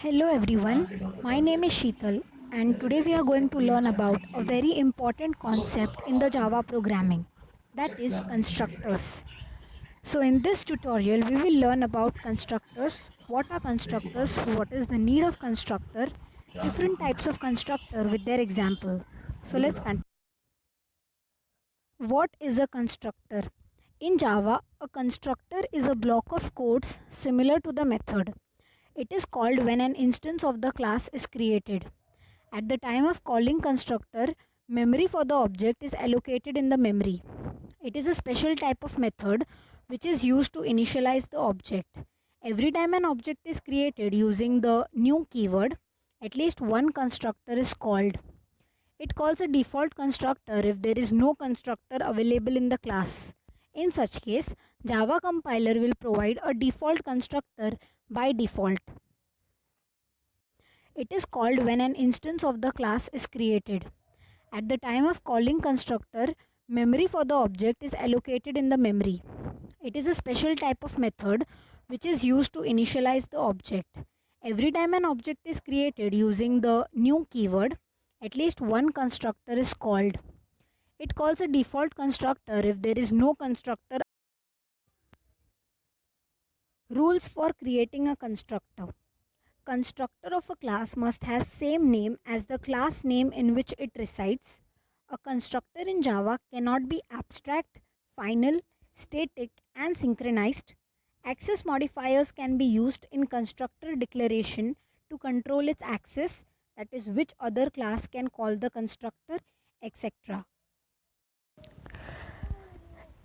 Hello everyone, my name is Sheetal and today we are going to learn about a very important concept in the Java programming, that is constructors. So in this tutorial we will learn about constructors, what are constructors, what is the need of constructor, different types of constructor with their example. So let's continue. What is a constructor? In Java, a constructor is a block of codes similar to the method. It is called when an instance of the class is created. At the time of calling constructor, memory for the object is allocated in the memory. It is a special type of method which is used to initialize the object. Every time an object is created using the new keyword, at least one constructor is called. It calls a default constructor if there is no constructor available in the class. In such case, Java compiler will provide a default constructor by default. It is called when an instance of the class is created. At the time of calling constructor, memory for the object is allocated in the memory. It is a special type of method which is used to initialize the object. Every time an object is created using the new keyword, at least one constructor is called. It calls a default constructor if there is no constructor. Rules for creating a constructor. Constructor of a class must have same name as the class name in which it resides. A constructor in Java cannot be abstract, final, static, and synchronized. Access modifiers can be used in constructor declaration to control its access, that is which other class can call the constructor, etc.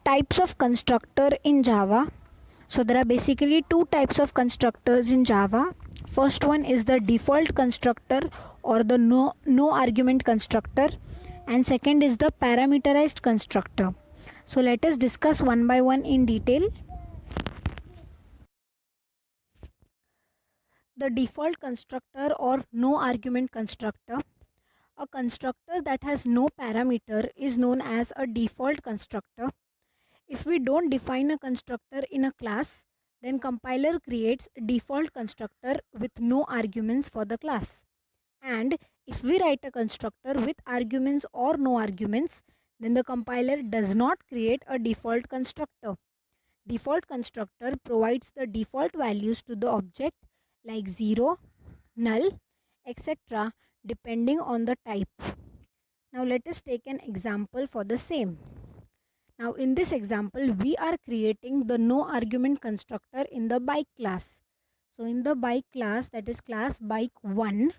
Types of constructor in Java. So there are basically two types of constructors in Java. First one is the default constructor or the no argument constructor, and second is the parameterized constructor. So let us discuss one by one in detail. The default constructor or no argument constructor. A constructor that has no parameter is known as a default constructor. If we don't define a constructor in a class, then compiler creates a default constructor with no arguments for the class. And if we write a constructor with arguments or no arguments, then the compiler does not create a default constructor. Default constructor provides the default values to the object like 0, null, etc. depending on the type. Now let us take an example for the same. Now in this example, we are creating the no argument constructor in the bike class. So in the bike class, that is class bike1,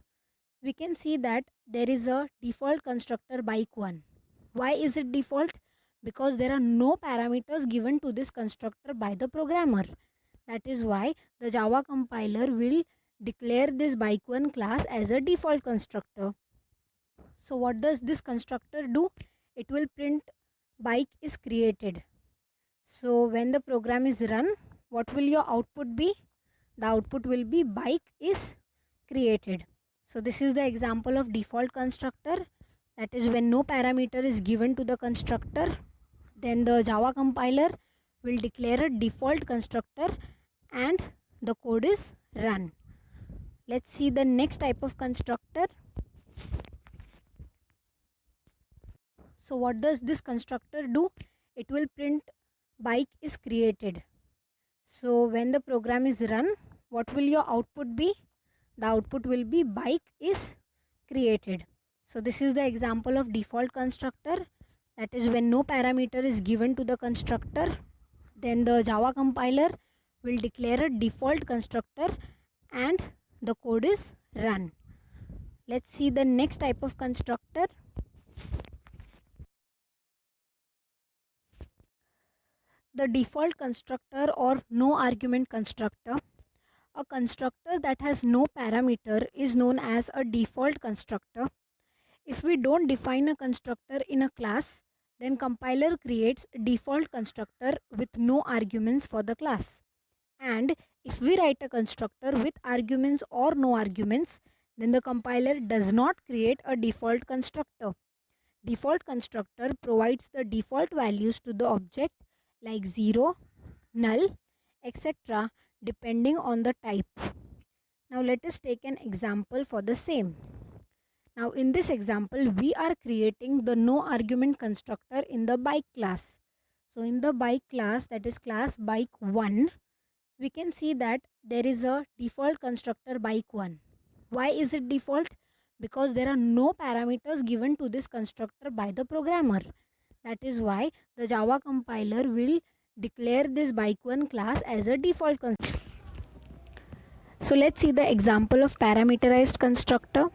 we can see that there is a default constructor bike1. Why is it default? Because there are no parameters given to this constructor by the programmer. That is why the Java compiler will declare this bike1 class as a default constructor. So what does this constructor do? It will print bike is created. So when the program is run, what will your output be? The output will be bike is created. So this is the example of default constructor. That is when no parameter is given to the constructor, then the Java compiler will declare a default constructor and the code is run. Let's see the next type of constructor. So what does this constructor do? It will print bike is created. So when the program is run, what will your output be? The output will be bike is created. So this is the example of default constructor. That is when no parameter is given to the constructor, then the Java compiler will declare a default constructor and the code is run. Let's see the next type of constructor. The default constructor or no argument constructor. A constructor that has no parameter is known as a default constructor. If we don't define a constructor in a class, then compiler creates a default constructor with no arguments for the class. And if we write a constructor with arguments or no arguments, then the compiler does not create a default constructor. Default constructor provides the default values to the object like 0, null, etc. depending on the type. Now let us take an example for the same. Now in this example, we are creating the no argument constructor in the bike class. So in the bike class, that is class bike 1, we can see that there is a default constructor bike 1. Why is it default? Because there are no parameters given to this constructor by the programmer. That is why the Java compiler will declare this bike1 class as a default constructor. So let's see the example of parameterized constructor.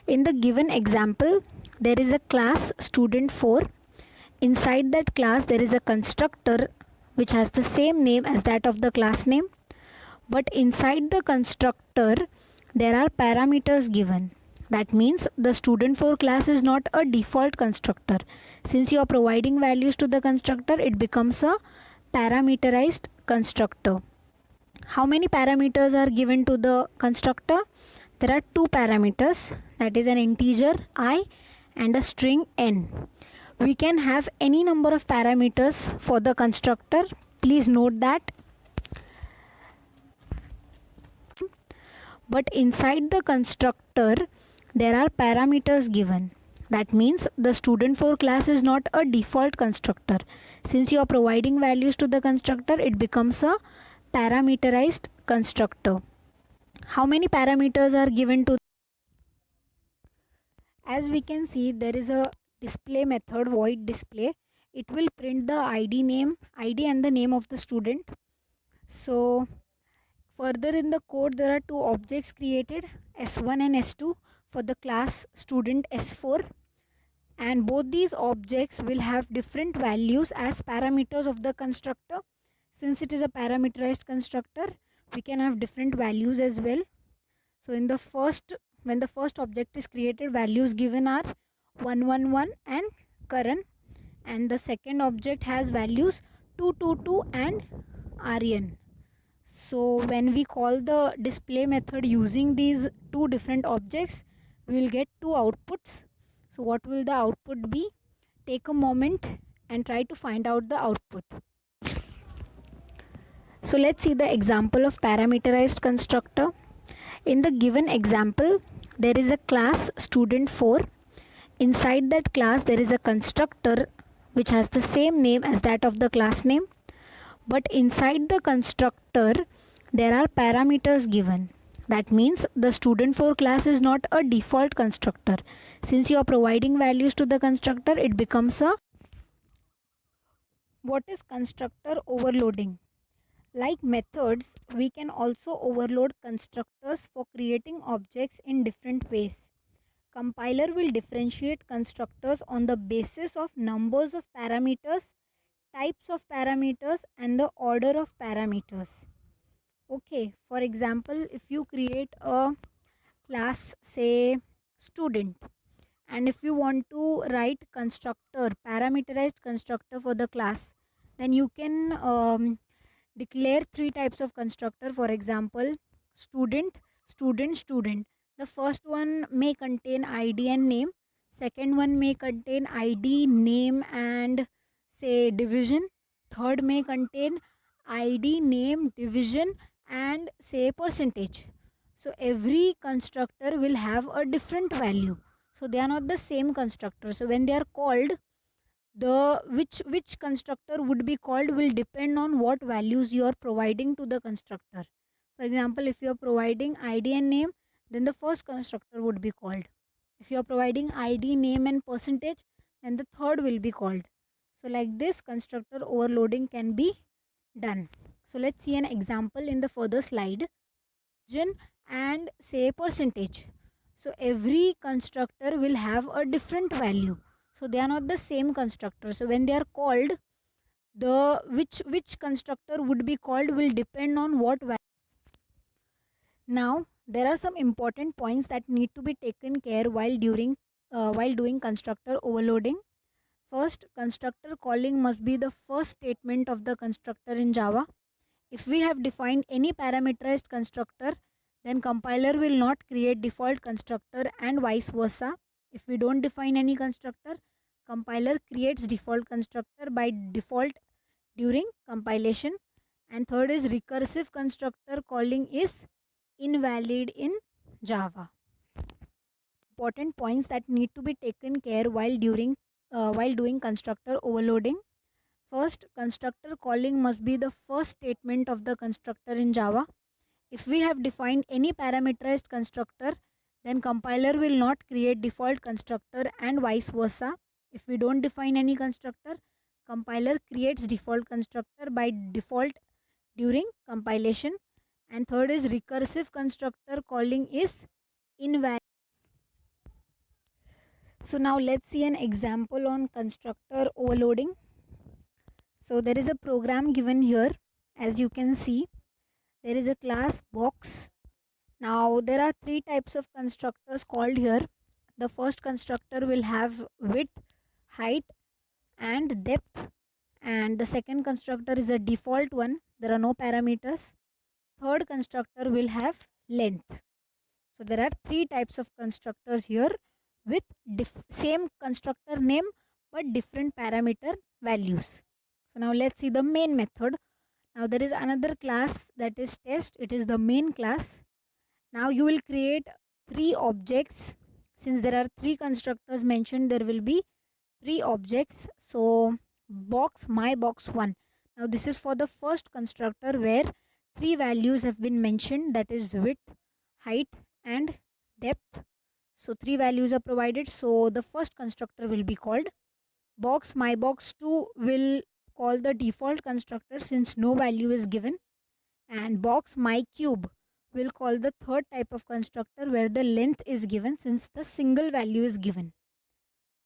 In the given example, there is a class student4. Inside that class, there is a constructor which has the same name as that of the class name. But inside the constructor, there are parameters given. That means the student4 class is not a default constructor. Since you are providing values to the constructor, it becomes a parameterized constructor. How many parameters are given to the constructor? There are two parameters, that is an integer I and a string n. We can have any number of parameters for the constructor. Please note that. But inside the constructor, there are parameters given. That means the student4 class is not a default constructor. Since you are providing values to the constructor, it becomes a parameterized constructor. How many parameters are given to? As we can see, there is a display method, void display. It will print the ID and the name of the student. So further in the code, there are two objects created, S1 and S2, for the class student S4. And both these objects will have different values as parameters of the constructor. Since it is a parameterized constructor, we can have different values as well. So in the first, when the first object is created, values given are 111 and Karan, and the second object has values 222 and Aryan. So when we call the display method using these two different objects, we will get two outputs. So what will the output be? Take a moment and try to find out the output. So let's see the example of parameterized constructor. In the given example, there is a class student4. Inside that class, there is a constructor which has the same name as that of the class name. But inside the constructor, there are parameters given. That means the student4 class is not a default constructor. Since you are providing values to the constructor, it becomes a. What is constructor overloading? Like methods, we can also overload constructors for creating objects in different ways. Compiler will differentiate constructors on the basis of numbers of parameters, types of parameters, and the order of parameters. Okay, for example, if you create a class, say student, and if you want to write constructor, parameterized constructor for the class, then you can declare three types of constructor. For example, student, student, student. The first one may contain ID and name. Second one may contain ID, name, and say division. Third may contain ID, name, division, and say percentage. So every constructor will have a different value. So they are not the same constructor. So when they are called, the which constructor would be called will depend on what values you are providing to the constructor. For example, if you are providing ID and name, then the first constructor would be called. If you are providing ID, name, and percentage, then the third will be called. So like this, constructor overloading can be done. So let's see an example in the further slide. And say percentage. So every constructor will have a different value. So they are not the same constructor. So when they are called, the which constructor would be called will depend on what value. Now there are some important points that need to be taken care while doing constructor overloading. First, constructor calling must be the first statement of the constructor in Java. If we have defined any parameterized constructor, then compiler will not create default constructor, and vice versa. If we don't define any constructor, compiler creates default constructor by default during compilation. And third is recursive constructor calling is invalid in Java. Important points that need to be taken care while doing constructor overloading. First, constructor calling must be the first statement of the constructor in Java. If we have defined any parameterized constructor, then compiler will not create default constructor, and vice versa. If we don't define any constructor, compiler creates default constructor by default during compilation. And third is recursive constructor calling is invalid. So now let's see an example on constructor overloading. So there is a program given here. As you can see, there is a class box. Now there are three types of constructors called here. The first constructor will have width, height and depth, and the second constructor is a default one. There are no parameters. Third constructor will have length. So there are three types of constructors here with same constructor name but different parameter values. So now let's see the main method. Now there is another class that is test. It is the main class. Now you will create three objects. Since there are three constructors mentioned, there will be three objects. So box my box 1. Now this is for the first constructor where three values have been mentioned, that is width, height and depth. So three values are provided. So the first constructor will be called. Box my box 2 will call the default constructor since no value is given, and box my cube will call the third type of constructor where the length is given since the single value is given.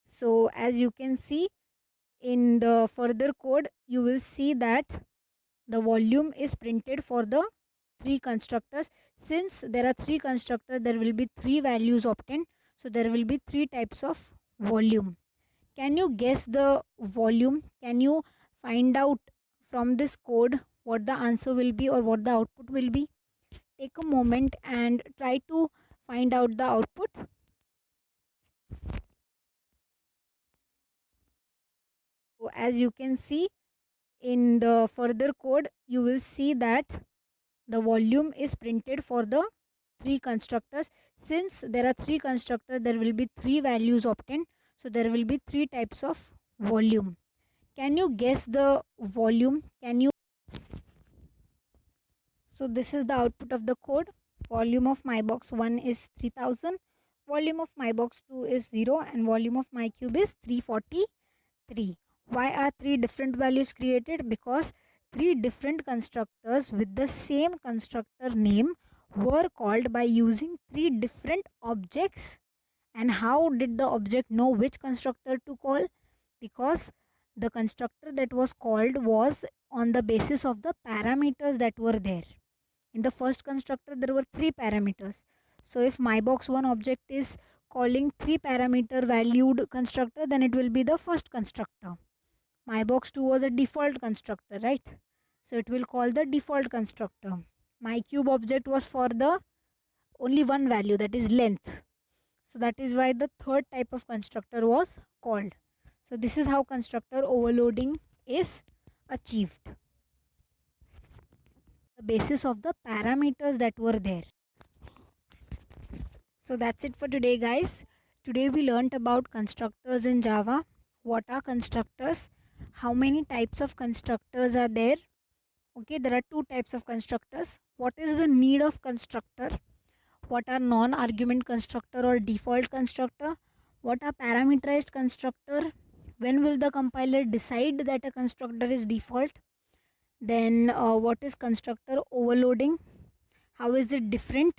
So as you can see in the further code, you will see that the volume is printed for the three constructors. Since there are three constructors, there will be three values obtained, so there will be three types of volume. Can you guess the volume? Can you find out from this code what the answer will be or what the output will be? Take a moment and try to find out the output. So as you can see in the further code, you will see that the volume is printed for the three constructors. Since there are three constructors, there will be three values obtained, so there will be three types of volume. Can you guess the volume? So this is the output of the code. Volume of my box 1 is 3000, volume of my box 2 is 0, and volume of my cube is 343. Why are three different values created? Because three different constructors with the same constructor name were called by using three different objects. And how did the object know which constructor to call? Because the constructor that was called was on the basis of the parameters that were there. In the first constructor, there were three parameters. So if my box 1 object is calling three parameter valued constructor, then it will be the first constructor. My box 2 was a default constructor, right? So it will call the default constructor. My cube object was for the only one value, that is length. So that is why the third type of constructor was called. So this is how constructor overloading is achieved. The basis of the parameters that were there. So that's it for today, guys. Today we learnt about constructors in Java. What are constructors? How many types of constructors are there? Okay, there are two types of constructors. What is the need of constructor? What are non-argument constructor or default constructor? What are parameterized constructor? When will the compiler decide that a constructor is default? Then what is constructor overloading? How is it different?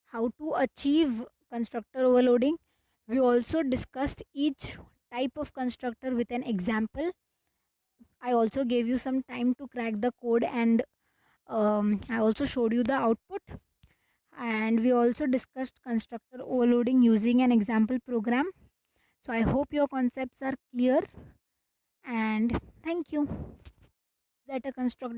How to achieve constructor overloading? We also discussed each type of constructor with an example. I also gave you some time to crack the code, and I also showed you the output. And we also discussed constructor overloading using an example program. So I hope your concepts are clear, and thank you. That a constructor